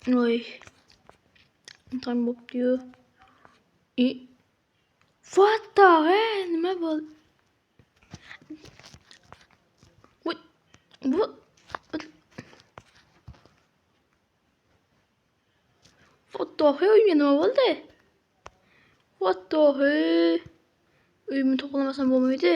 Oy. Time bop diyor. What the hell? Nima bo'ldi? What? What the hell? Nima bo'ldi? What the hell? Uyimni to'g'lamasam bo'lmaydi.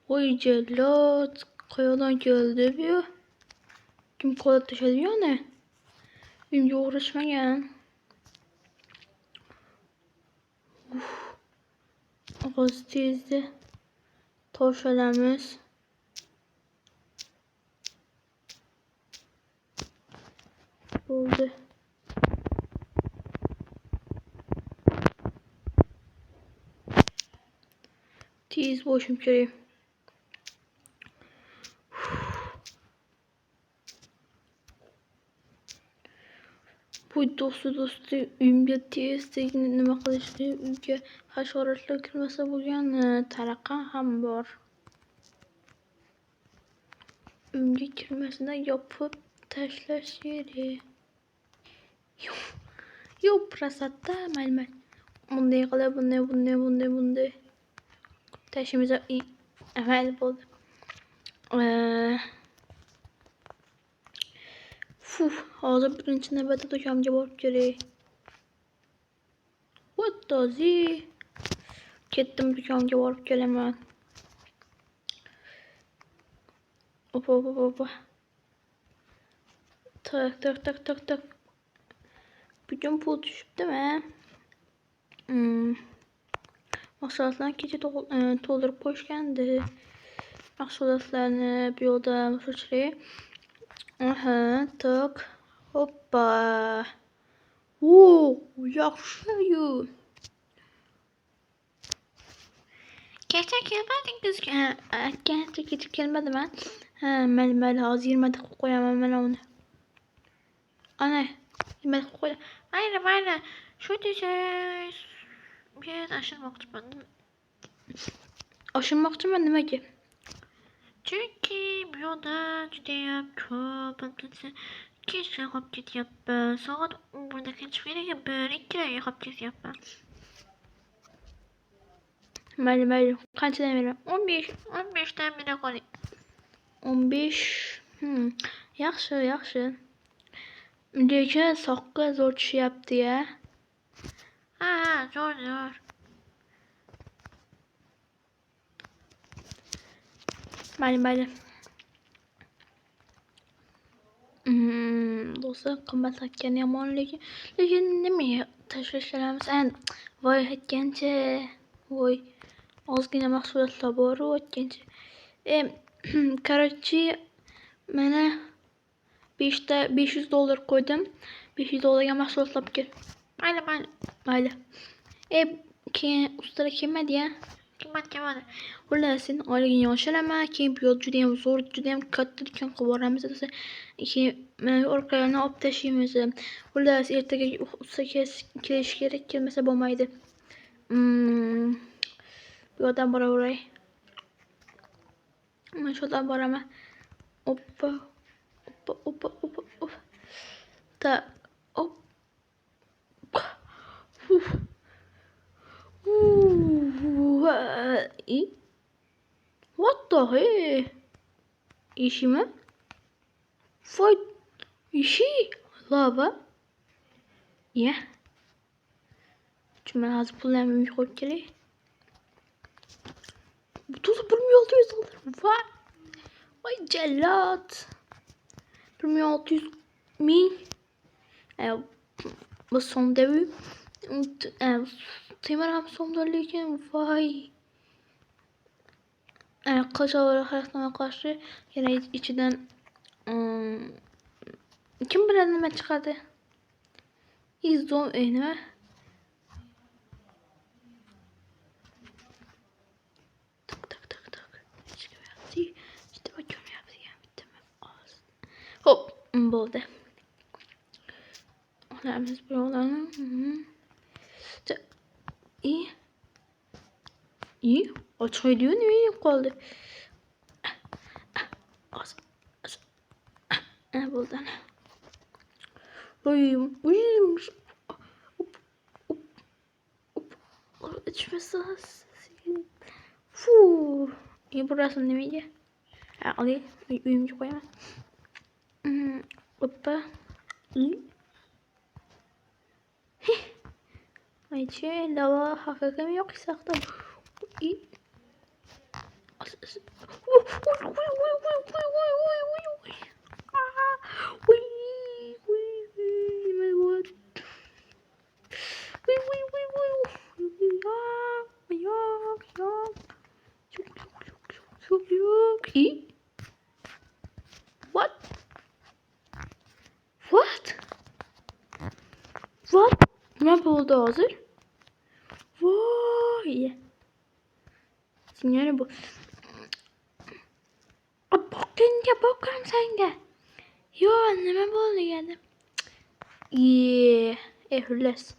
Voy jallod, qayoqdan keldi bu? Kim qo'lga tashladi yana? Uyimga o'g'irlashmagan. Og'iz tezda tosh olamiz. Bo'ldi. Tez bo'lishim kerak. Bu do'sti uyimga tezda nima qilishni, uyga hasharotlar kirmasa bo'lgani, taraqan ham bor. Uyimga kirmasdan yopib tashlash kerak. Yo'q, prasatda mayli. Bunday qilib, bunday. Tashimiz amal bo'ldi. Hozir birinchi navbatda do'konga borib kerak. What does he? Ketdim, do'konga borib kelaman. Opa. Tak. Bugün pul tushibdimi? Mahsulotlarni kecha to'ldirib qo'yishgandi. Mahsulotlarni bu yoqda sochiray. Tak. Hoppa. Yaxshi-yu. Kecha kelmadingiz? Kecha ketib kelmadiman. Mayli, hozir 20 daqiqa qo'yaman mana uni. Ana, 20 daqiqa qo'y. Mayli. Shu desiz. Men oshirmoqchiman nimaga? Chunki bu yoqda judayam ko'p kechga qolib ketyapman. Soat 11da chiqishga 1-2 qolib ketyapman. Mayli. Qanchadan beraman? 15 dan bera qoling. 15. Yaxshi. Lekin soqqa zo'r tushyapti-ya. Ha, zo'r. Mayli. Do'stlar, qimmatlatgan yomon lekin nimaga tashlashlaamiz? Voy aytgancha. Voy. Ozgina mahsulotlar bor aytgancha. Короче, mana 500 dollar qo'ydim. 500 dollarga mahsulot olib kel. Mayli. Keyin ustara kelmadi-ya. Kelmadi. Xullas, sen oyligingni oshiraman. Keyin bu yo'l judayam zo'r, judayam katta do'kon qilib boramiz desa, keyin mana orqalarini olib tashlaymiz. Xullas, ertaga usta kelish kerak, kelmasa bo'lmaydi. Bu yoqdan boraveray. Mana shu yoqdan boraman. Oppa. Ta. Op. What the hell? İşimi? Fight. İşi? Lava? Ya. Çünkü ben hazır pullarımı koyup geleyim. Bu tuzu 1600 dolar. Vay cellat. 1600 min. Bu son devi. Temel hem son derken vay. Kaşaları hayatına karşı yine içinden kim bilir ne çıkardı? İzlom önüme. Tak. İşte bakıyorum yaptım. Hop, buldu. Onlarımız buralarını. İyi. Açay diyor ne kaldı? Buldu. Uyum. Uyum. İçmesi. Fuuu. İyi burası ne miydi? Alayım. Uyumcu koyamam. Hoppa. Ayçe lava hakikaten yok sakta. İyi. Çok yok. İyi. What? What? What? Ne buldu hazır? Vay. Sinyali bu. Bakın sen gel. Yo anneme buldu geldim. İyi. Hürles.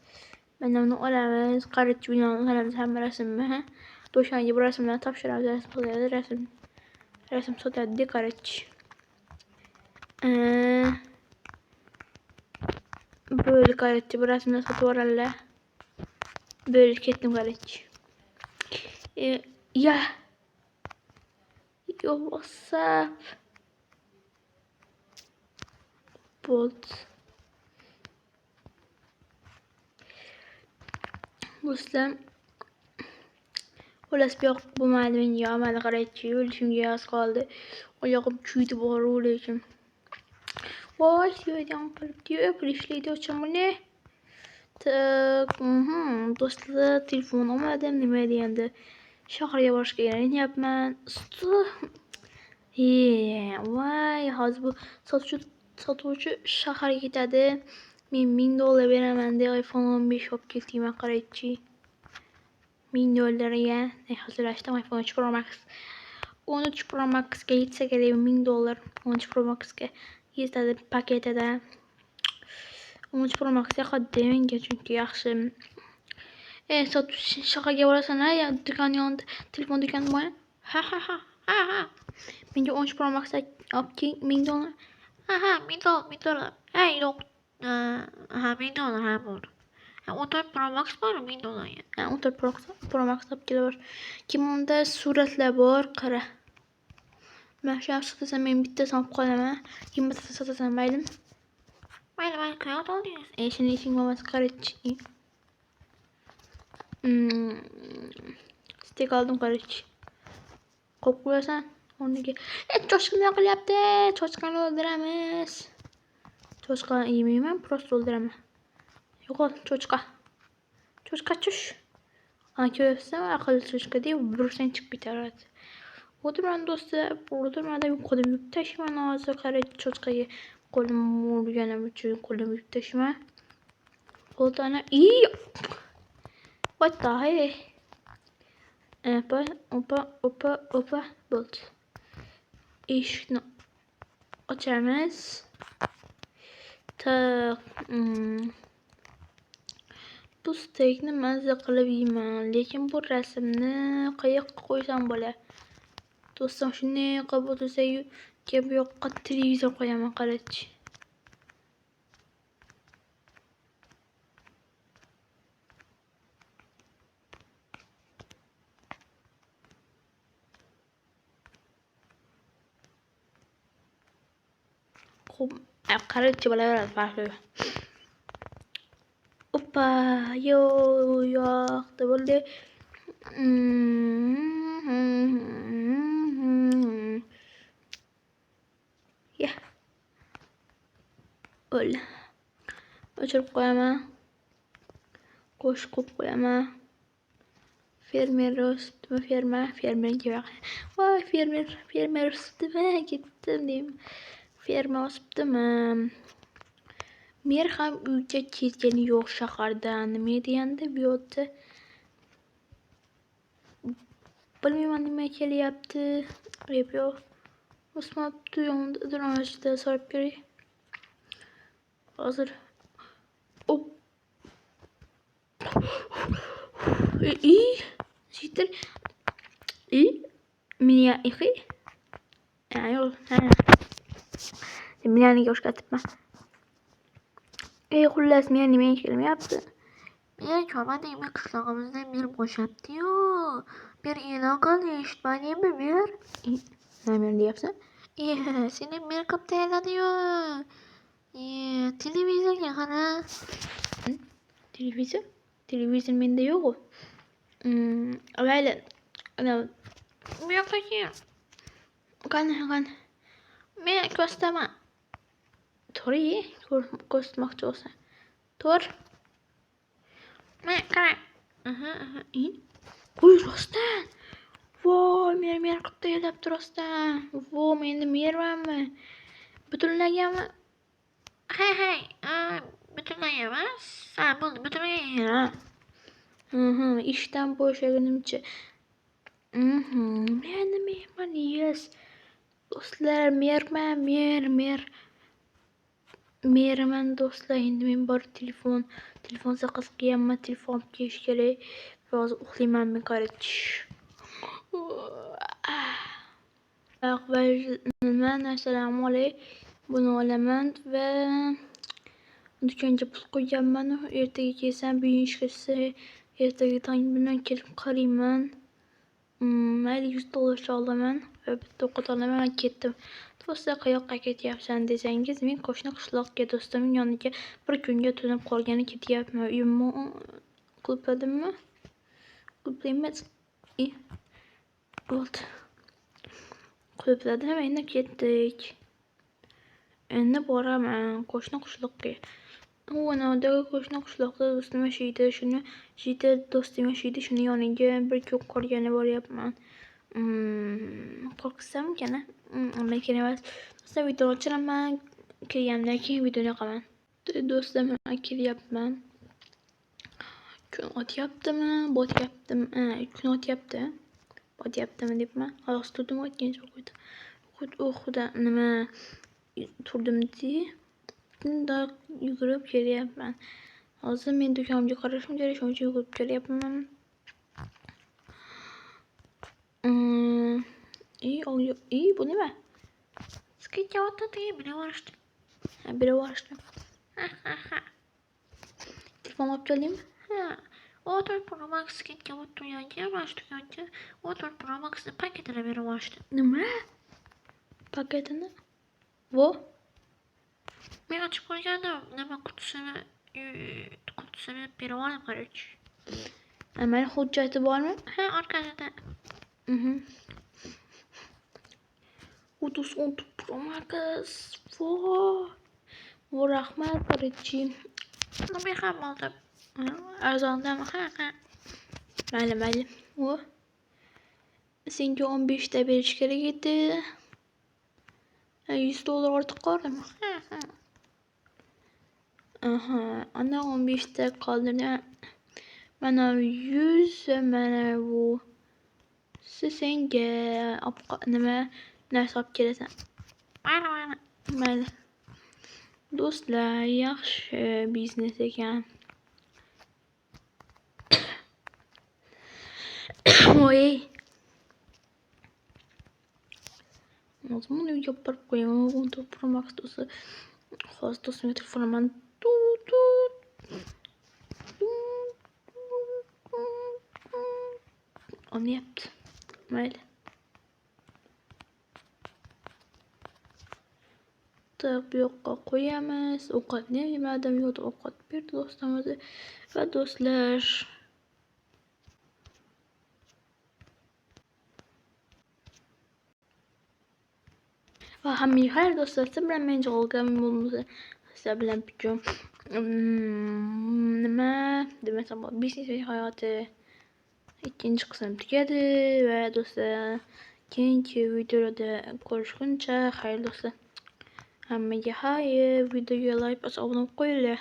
Ben de onu olamaz. Karıcı binanın herhalde hem resim mi? Doşancı bu resimden tapşıran resim soruyordu. Resim soruyordu karıcı. Böyle karıcı bu resimden soruyordu. Böyle kettim karıcı. Ya. Yo what's up? Bolt. Muslim. Olas bir bu malzemenin yağmalı karıcı. Öyle şimdi yaz kaldı. Ayağım çüydü bu arada öyle için. Vay söyleyeceğim diyor. Prişliydi o çamur ne? Tak. Dostlar telefon ama adam ne diyendi. Şahriye başka yere ne yapman? Stu. Vay haz bu satıcı şahar gitadi. Men $1000 veremem de iPhone 15 alıp geldim karıcı. $1000 hazır açtım iPhone 13 Pro Max. 13 Pro Max'ga yetse geleyim $1000. 13 Pro Max'ga yetadi paketida. 13 Pro Max'ga qaddemenga çünkü yaxshi. Satış şakaga borasana ya dükan yanında telefon dükanı var. Ha. Menga 13 Pro Max'ga olib keling $1000. $1000. Hey yok. $1000 ha bu. 14 Pro Max var mı $1000 ya? 14 Pro Max olib kelar. Kimda suratlar bor, qara. Ben şu an satasam men bittasini olib qolaman. Kim bittasi satasam maylimi? Mayli kayot oldingiz. Şimdi işin olmasa qarich. Stek aldım karıç. Kokluyorsan onu ki. Çoşkan ne yaptı? Çoşkan öldüremez. Çoşkan iyi miyim ben? Prost öldüremem. Yok ol çoşka. Çoşka çüş. Köfse akıllı çoşka değil. Vurursan çık biter artık. O duran dostlar. Burada durmada kolum yük taşıma nazı karıç çoşkayı. Kolum vuruyor bütün kolum yük taşıma. O tane iyi. What the hey? Opa bolt. İşini açamaz. Ta bu steakni mazza qilib yeyman, lekin bu rasmni qayoqqa qo'ysam bo'lar? Do'stim shunday qilib o'tirsa-yu, bu yoqqa televizor qo'yaman qarach. Qarach bo'laveradi farqi yo'q. Oppa, yo'qda bo'ldi. Ya. Öyle. O'chirib qo'yaman. Qo'shib qo'yaman. Fermer ustuma fermerga baq. Voy fermer ustuma ketdim deyman. Ferma osibdimi? Mer ham uyga ketgani yo'q shahardan. Nima deganda bu yerda bilmayman nima kelyapti. Yo'q. O'smabdi yonida dronashda sorib ko'ray. Hozir. Sitter. Miya iqi. Yo'q. Miyaniga o'xshatibman. Xullas men nima ishim yapti? Men ko'rmadingmi, qishlog'imizda mer bo'shabdi-yu. Bir e'lon qildi, eshitmadingmi mer? Nima deyapsan? Seni mer ko'p tayyorladi-yu. Televizorga qara. Televizor? Televizor menda yo'q-ku. Mayli. Ana Bu yoqqa kel. qani. Men ko'staman. To'ri, ko'rsatmoqchi bo'lsan. To'r. Men qara. Qo'y rostdan. Voy, men qilib tayyorlabdi rostdan. Voy, men endi mermanmi? Butunlaganmi? Hay. Butunlay emas. Bo'ldi, butunlagan. Ishdan bo'shagunimcha. Men merman, yes. Do'stlar, merman do'stlar. Endi men bor telefon saqlab qilganman. Telefon olib kelish kerak. Hozir uxlayman men qarich. Assalomu alaykum. Buni olaman va do'konga pul qo'yganman. Ertaga kelsam, bugun ishga tushsa, ertaga tong bilan kelib qarayman. Mayli $100 olaman va bitta ovqat olaman va ketdim. Do'stlar, qayoqqa ketyapsan desangiz, men qo'shni qishloqqa do'stimning yoniga bir kunga tunib qolgani ketyapman. Uyimni qulfladimmi? Qulflaymiz. Bo'ldi. Qulfladim, endi ketdik. Endi boraman qo'shni qishloqqa. Anavdagi qo'shni qishloqda do'stim yashaydi. Shuni yoniga bir kun qolgani boryapman. Qo'rqsammikan? Lekin emas. Do'stlar, videoni o'chiraman. Kelgandan keyin videoni yoqaman. Do'stlar, men kelyapman. Kun o'tyaptimi? Botyaptimi? Kun o'tyapti. Botyaptimi debman. Xolos turdim, o'tgancha qo'ydim. Xudo, nima turdim-di. Bunda yugurib kelyapman. Hozir men do'konimga qarashim kerak, shuning uchun yugurib kelyapman. Bu nima? Skitga o'tdi, bilaverishdi. Bilaverishdi. Telefon olib keldingmi? Otur Pro Max skitga o'tdi, mana Otur Pro Max'ni paketini berib yuborishdi. Nima? Paketini? Vo? Men ochib ko'rgandim, nima qutisini berib oldim, qarich. Mana hujjati bormi? Orqasida. Utus Pro Max. Vo, rahmat, qarich. Nima ham oldi? Arzondami? Mayli. Vo. Senga 15 ta berish kerak edi. $100 ortiq qoldimi? Ana 15 ta qoldi. Mana 100, mana bu. Senga nima narsa olib kelasan. Mayli. Do'stlar, yaxshi biznes ekan. Voy. Hozir buni uyga borib qo'yaman. Bu Pro Max do'sti. Hozir do'stimga telefonaman. Olyapti. Mayli. Bu yoqqa qo'yamiz. Ovqatni yemadim, yo'q, ovqat berdi do'stimiz. Va do'stlar, va hammaga xayr do'stlar. Siz bilan men jig'olgan bo'lmasa, sizlar bilan bugun nima demasam bo'ladi, biznes hayoti ikkinchi qism tugadi. Va do'stlar, keyingi videoda ko'rishguncha xayr do'stlar. Hammaga xayr. Videoga like bosib obuna bo'lib qo'yinglar.